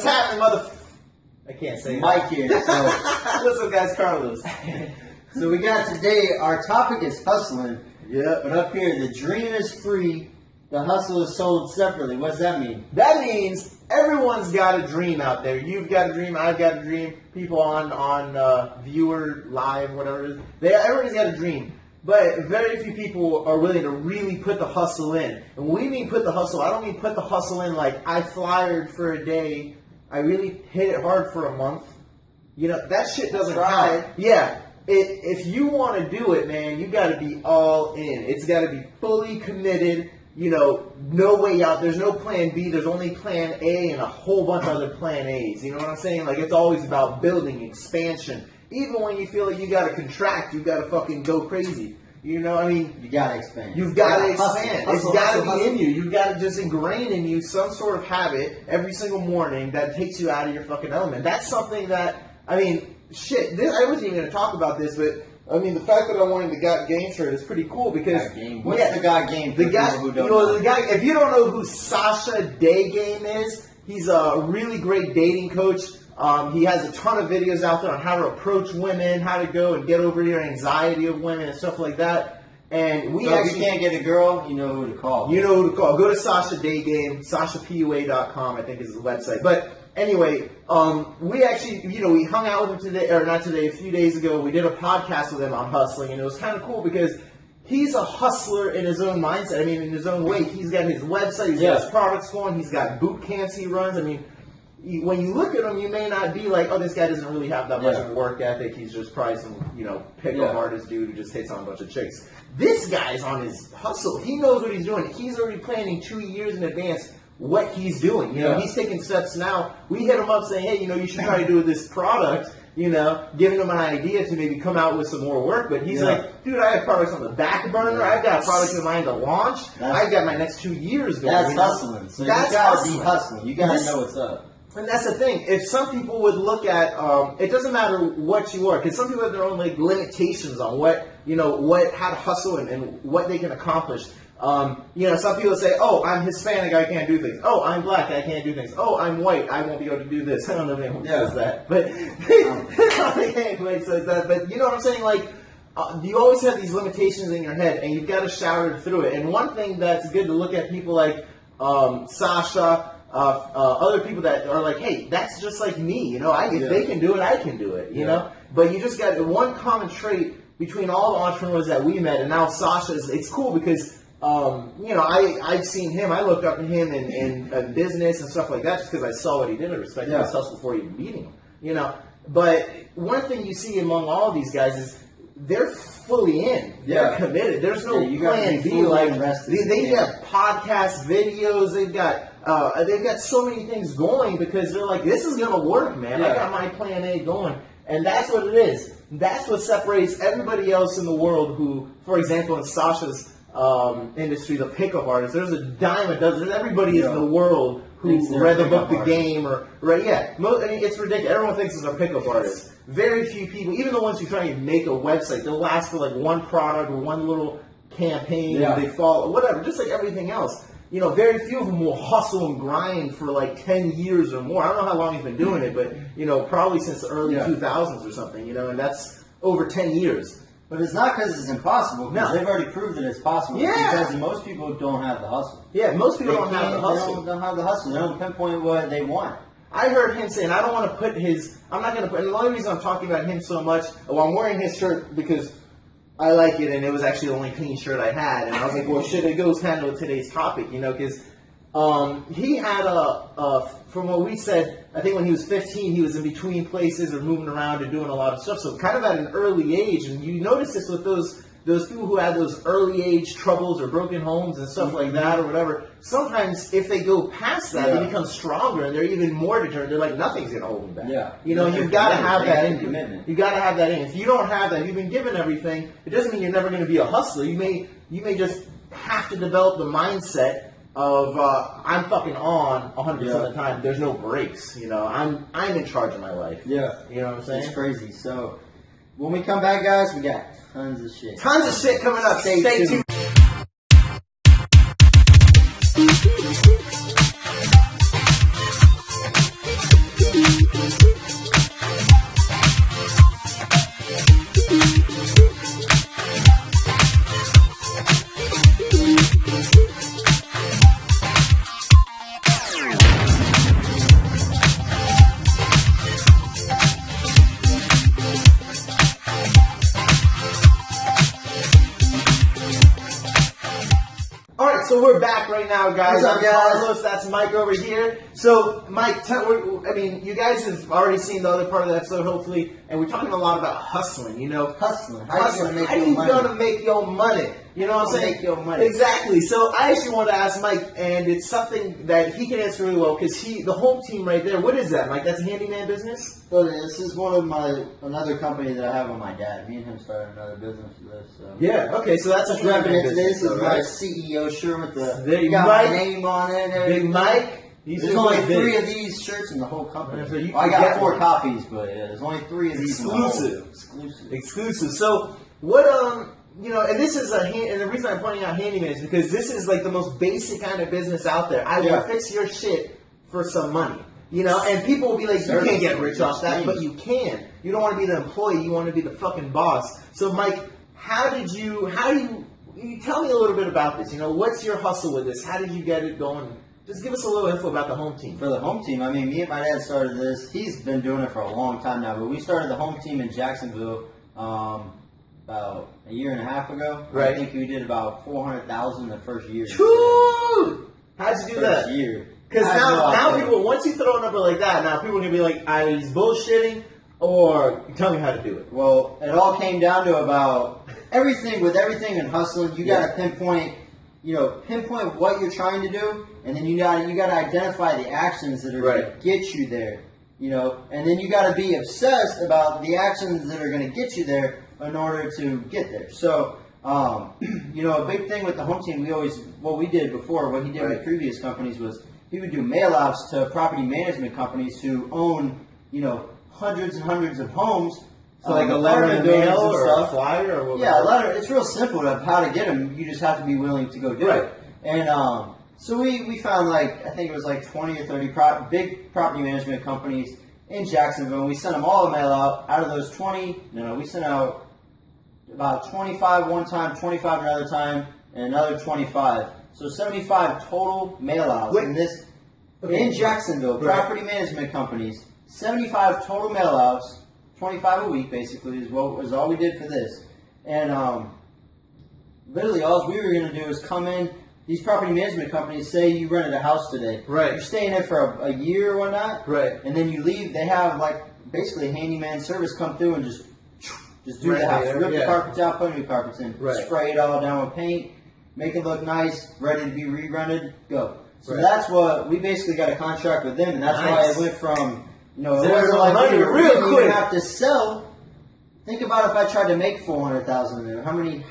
happening, I can't say Mike here. So, what's up, guys? Carlos. So we got today, our topic is hustling. Yeah. But up here, the dream is free, the hustle is sold separately. What does that mean? That means everyone's got a dream out there. You've got a dream, I've got a dream, people on viewer, live, whatever it is. Everybody's got a dream. But very few people are willing to really put the hustle in. And when we mean put the hustle, I don't mean put the hustle in like I flyered for a day, I really hit it hard for a month. You know, that shit doesn't happen. Yeah. If you want to do it, man, you got to be all in. It's got to be fully committed. You know, no way out. There's no plan B. There's only plan A and a whole bunch of other plan A's. You know what I'm saying? Like, it's always about building, expansion. Even when you feel like you got to contract, you got to fucking go crazy. You know, I mean, you got to expand. You've got to expand. It's got to be in you. You've got to just ingrain in you some sort of habit every single morning that takes you out of your fucking element. That's something that, I mean, shit, I wasn't even going to talk about this, but I mean, the fact that I'm wearing the Got Game shirt is pretty cool because what's the Got Game? The guy, the guy. If you don't know who Sasha Day Game is, he's a really great dating coach. He has a ton of videos out there on how to approach women, how to go and get over your anxiety of women and stuff like that. And if you can't get a girl, you know who to call. You know who to call. Go to Sasha Day Game, SashaPua.com, I think is the website. But anyway, we actually, we hung out with him today, or not today, a few days ago. We did a podcast with him on hustling, and it was kind of cool because he's a hustler in his own mindset. I mean, in his own way. He's got his website, he's got his products going, he's got boot camps he runs. I mean, when you look at him, you may not be like, oh, this guy doesn't really have that much of a work ethic. He's just probably some, pick-up artist dude who just hits on a bunch of chicks. This guy's on his hustle. He knows what he's doing. He's already planning 2 years in advance what he's doing. He's taking steps now. We hit him up saying, hey, you should try to do this product, giving him an idea to maybe come out with some more work. But he's like, dude, I have products on the back burner. I've got products in mind to launch. I've got my next 2 years going. That's hustling. So that's you gotta be hustling. You gotta know what's up. And that's the thing. If some people would look at, it doesn't matter what you are, because some people have their own limitations on how to hustle and what they can accomplish. Some people say, oh, I'm Hispanic, I can't do things. Oh, I'm black, I can't do things. Oh, I'm white, I won't be able to do this. I don't know if anyone says that, but anybody says that. But you know what I'm saying? Like, you always have these limitations in your head, and you've got to shower through it. And one thing that's good to look at people like Sasha. Other people that are like, hey, that's just like me, if they can do it, I can do it, you know? But you just got one common trait between all the entrepreneurs that we met, and now Sasha's, it's cool because, I've seen him, I looked up to him in business and stuff like that just because I saw what he did. I respected his hustle before even meeting him, But one thing you see among all these guys is they're fully in. They're committed. There's no plan B. Like, they have podcast videos, they've got so many things going because they're like, this is going to work, man. I got my plan A going. And that's what it is. That's what separates everybody else in the world who, for example, in Sasha's industry, the pickup artists, there's a dime a dozen. There's everybody in the world who read the book The Game or it's ridiculous. Everyone thinks it's a pickup artist. Very few people, even the ones who try and make a website, they'll last for like one product or one little campaign. They fall, whatever, just like everything else. Very few of them will hustle and grind for like 10 years or more. I don't know how long he's been doing it, but, probably since the early 2000s or something, and that's over 10 years. But it's not because it's impossible, because they've already proved that it's possible. Because most people don't have the hustle. Yeah, most people don't have the hustle. They don't have the hustle. They don't pinpoint what they want. I heard him saying, I don't want to put I'm not going to put, and the only reason I'm talking about him so much, I'm wearing his shirt because I like it, and it was actually the only clean shirt I had, and I was like, well, shit, it goes kind of with today's topic, because he had from what we said, I think when he was 15, he was in between places or moving around and doing a lot of stuff, so kind of at an early age, and you notice this with those people who had those early age troubles or broken homes and stuff like that or whatever, sometimes if they go past that, they become stronger and they're even more determined. They're like, nothing's going to hold them back. You've got to have that in you. You've got to have that in. If you don't have that, you've been given everything, it doesn't mean you're never going to be a hustler. You may just have to develop the mindset of I'm fucking on 100% of the time. There's no breaks. I'm in charge of my life. Yeah. You know what I'm saying? It's crazy. So when we come back, guys, we got tons of shit. Tons of shit coming up. Stay tuned. so we're back right now, guys. What's up, guys? Carlos, that's Mike over here. So, Mike, you guys have already seen the other part of the episode, hopefully, and we're talking a lot about hustling. Hustling. How are you gonna make your money? You know what I'm saying? Make your money. Exactly. So I actually want to ask Mike, and it's something that he can answer really well because the home team right there. What is that, Mike? That's a handyman business. So this is one of another company that I have with my dad. Me and him started another business with this. So. Yeah. Okay. So that's a handyman business. This is my CEO shirt with Big got Mike, my name on it. Big Mike. There's only 3 of these shirts in the whole company. So I got 4 copies, but there's only 3 of these. Exclusive. So what? And this is and the reason I'm pointing out handyman is because this is like the most basic kind of business out there. I will fix your shit for some money. And people will be like, you can't get rich off that, but you can. You don't want to be the employee, you want to be the fucking boss. So Mike, how do you tell me a little bit about this? What's your hustle with this? How did you get it going? Just give us a little info about the home team. For the home team, I mean, me and my dad started this. He's been doing it for a long time now, but we started the home team in Jacksonville about a year and a half ago. Right. I think we did about $400,000 the first year. How'd you do that? First year. Because now people, once you throw a number like that, now people are going to be like, either he's bullshitting or tell me how to do it. Well, it all came down to about everything and hustling. You got to pinpoint what you're trying to do, and then you got to identify the actions that are going to get you there. And then you got to be obsessed about the actions that are going to get you there in order to get there. So, a big thing with the home team, what he did with previous companies was he would do mail outs to property management companies who own, hundreds and hundreds of homes. So like a letter in the mail or a flyer or whatever? Yeah, a letter. It's real simple of how to get them. You just have to be willing to go do it. And so we found I think it was 20 or 30 big property management companies in Jacksonville. We sent them all the mail out. Out of those 20, we sent out about 25 one time, 25 another time, and another 25. So 75 total mail outs in Jacksonville. Property management companies, 75 total mail outs. 25 a week, basically, is all we did for this. And literally, all we were going to do is come in. These property management companies, say you rented a house today. Right. You're staying there for a year or whatnot. Right. And then you leave. They have, basically a handyman service come through and just do the house. Rip the carpets out, put new carpets in. Right. Spray it all down with paint. Make it look nice. Ready to be re-rented. Go. So that's what, we basically got a contract with them. And that's why it went from... we didn't even have to sell. Think about if I tried to make $400,000 there. How many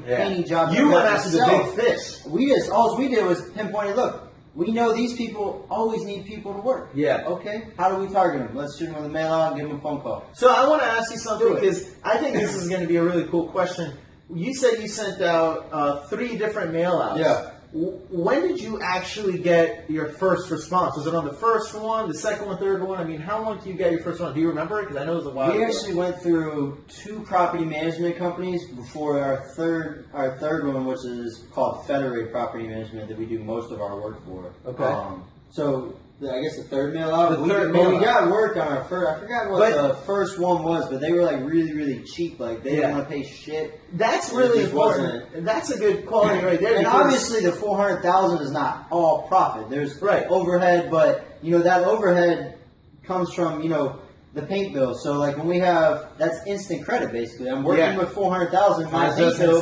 painting jobs you went after the big fish. All we did was pinpoint. Look, we know these people always need people to work. Yeah. Okay. How do we target them? Let's shoot them with a mail out. Give them a phone call. So I want to ask you something because I think this is going to be a really cool question. You said you sent out 3 different mail outs. Yeah. When did you actually get your first response? Was it on the first one, the second one, third one? I mean, how long did you get your first one? Do you remember it? Because I know it was a while ago. We actually went through 2 property management companies before our third one, which is called Federated Property Management, that we do most of our work for. Okay. So I guess the third mail out. We got work on our first. I forgot what the first one was, but they were really, really cheap. They didn't want to pay shit. That's really important. That's a good quality right there. And obviously, the $400,000 is not all profit. There's overhead, but that overhead comes from the paint bill. So when we have, that's instant credit basically. I'm working with $400,000. My paint bill,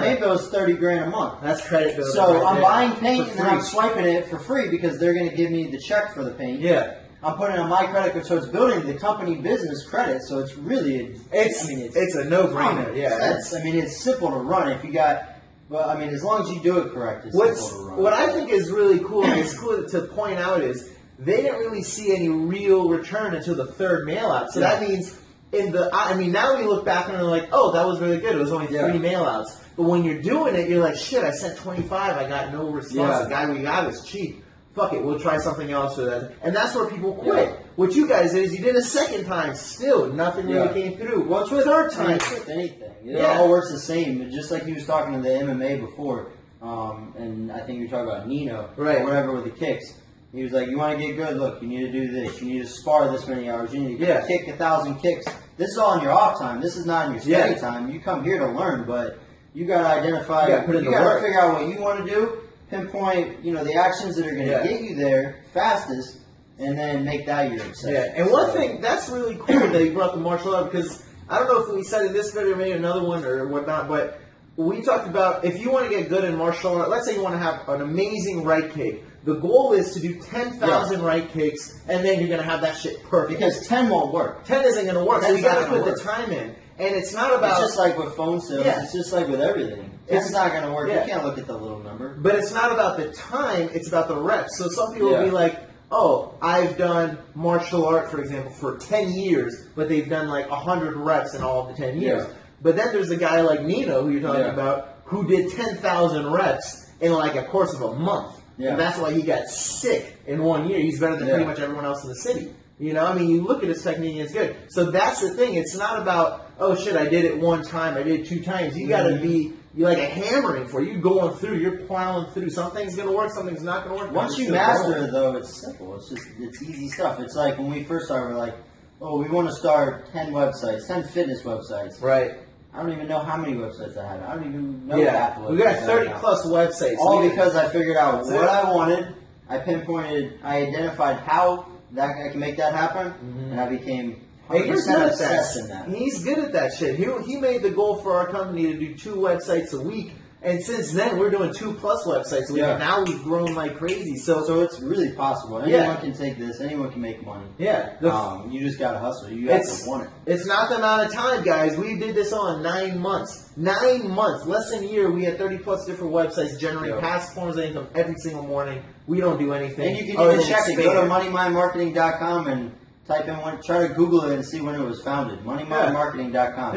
paint bill is $30,000 a month. That's credit bill. So I'm buying paint and then I'm swiping it for free because they're going to give me the check for the paint. Yeah. I'm putting it on my credit card, so it's building the company business credit. So it's really, it's a no-brainer. Yeah. It's simple to run if you got. Well, as long as you do it correct, it's simple to run. What I think is really cool, and it's cool to point out is. They didn't really see any real return until the third mail out. So that means now we look back and we're like, oh, that was really good. It was only 3 mail outs. But when you're doing it, you're like, shit, I sent 25. I got no response. Yeah. The guy we got was cheap. Fuck it, we'll try something else for that. And that's where people quit. Yeah. What you guys did is you did a second time. Still, nothing really came through. Well, it's with third time. It's with anything. It all works the same. Just like he was talking to the MMA before. And I think you were talking about Nino. Or whatever with the kicks. He was like, you want to get good? Look, you need to do this. You need to spar this many hours. You need to kick 1,000 kicks. This is all in your off time. This is not in your study time. You come here to learn, but you got to identify. You got to figure out what you want to do, pinpoint, the actions that are going to get you there fastest, and then make that your obsession. Yeah, and one thing that's really cool that you brought the martial art, because I don't know if we said in this video, maybe another one or whatnot, but we talked about if you want to get good in martial art, let's say you want to have an amazing right kick. The goal is to do 10,000 right kicks, and then you're going to have that shit perfect. Because 10 won't work. 10 isn't going to work, so you got to put the time in. And it's not about... It's just like with phone sales. Yeah. It's just like with everything. It's not going to work. Yeah. You can't look at the little number. But it's not about the time, it's about the reps. So some people will be like, oh, I've done martial art, for example, for 10 years, but they've done like 100 reps in all of the 10 years. Yeah. But then there's a guy like Nino, who you're talking about, who did 10,000 reps in like a course of a month. Yeah. And that's why he got sick in 1 year. He's better than pretty much everyone else in the city. You look at his technique and it's good. So that's the thing. It's not about, oh shit, I did it one time, I did it 2 times. You got to be, you're like a hammering for it. You're going through, you're plowing through. Something's going to work, something's not going to work. Once you master it, though, it's simple. It's easy stuff. It's like when we first started, we're like, oh, we want to start 10 websites, 10 fitness websites. Right. I don't even know how many websites I had. I don't even know half the websites. We got 30 plus websites. All because I figured out what I wanted. I pinpointed, I identified how that I can make that happen, and I became 100% obsessed in that. He's good at that shit. He made the goal for our company to do 2 websites a week. And since then, we're doing 2+ websites a week. And now we've grown like crazy. So it's really possible. Anyone can take this. Anyone can make money. Yeah. You just got to hustle. You have to want it. It's not the amount of time, guys. We did this all in 9 months. 9 months. Less than a year. We had 30+ different websites generating passive forms of income every single morning. We don't do anything. And you can even check it. Go to moneymindmarketing.com and type in try to Google it and see when it was founded. moneymindmarketing.com.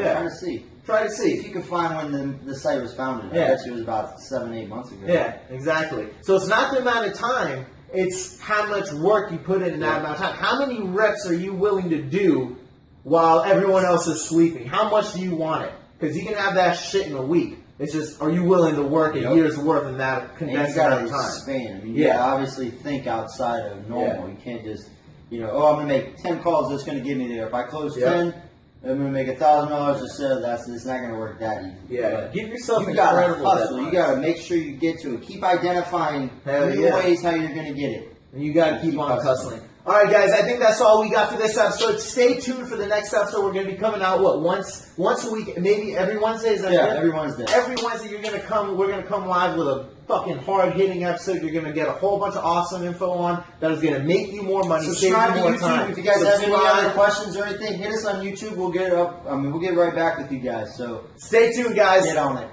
Try to see if you can find when the site was founded. I bet you it was about 7-8 months ago. Yeah, exactly. So it's not the amount of time, it's how much work you put in that amount of time. How many reps are you willing to do while everyone else is sleeping? How much do you want it? Because you can have that shit in a week. It's just, are you willing to work a year's worth in that condensed amount of time? Expand. I mean, you gotta obviously think outside of normal. You can't just, I'm going to make 10 calls that's going to get me there. If I close 10, I'm going to make $1,000 instead of that, so it's not going to work that easy. Yeah, give yourself you got to hustle. You got to make sure you get to it. Keep identifying new ways how you're going to get it. And you got to keep on hustling. All right, guys, I think that's all we got for this episode. Stay tuned for the next episode. We're going to be coming out, once a week, maybe every Wednesday? Is that good? Every Wednesday. Every Wednesday we're going to come live with a fucking hard-hitting episode. You're going to get a whole bunch of awesome info on that is going to make you more money, subscribe save you more to YouTube. time. If you guys have any other questions or anything, hit us on YouTube. We'll get it up. We'll get right back with you guys. So stay tuned, guys. Get on it.